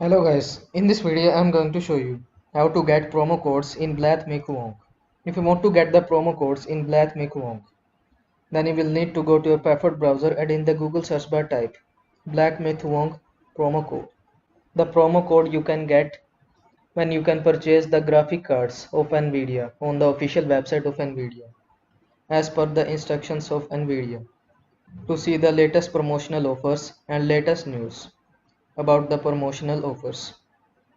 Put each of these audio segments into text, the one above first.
Hello guys, in this video I am going to show you how to get promo codes in Black Wukong. If you want to get the promo codes in Black Wukong, then you will need to go to your preferred browser and in the Google search bar type Black Wukong promo code. The promo code you can get when you can purchase the graphic cards of Nvidia on the official website of Nvidia as per the instructions of Nvidia to see the latest promotional offers and latest news about the promotional offers.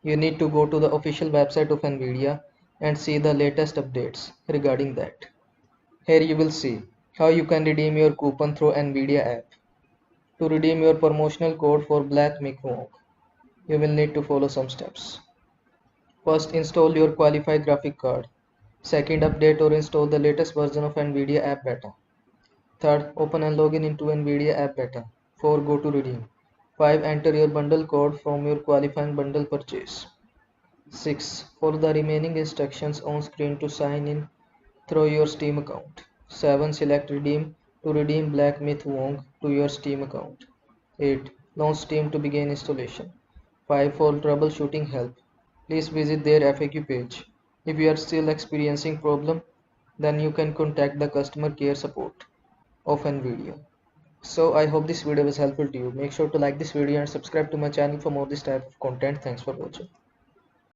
You need to go to the official website of Nvidia and see the latest updates regarding that. Here you will see how you can redeem your coupon through Nvidia app. To redeem your promotional code for Black Wukong, you will need to follow some steps. First, install your qualified graphic card. Second, update or install the latest version of Nvidia app beta. Third, open and login into Nvidia app beta. 4. Go to redeem. 5. Enter your bundle code from your qualifying bundle purchase. 6. Follow the remaining instructions on screen to sign in through your Steam account. 7. Select redeem to redeem Black Myth Wong to your Steam account. 8. Launch Steam to begin installation. 5. For troubleshooting help, please visit their FAQ page. If you are still experiencing problem, then you can contact the customer care support of NVIDIA. So I hope this video was helpful to you. Make sure to like this video and subscribe to my channel for more this type of content. Thanks for watching.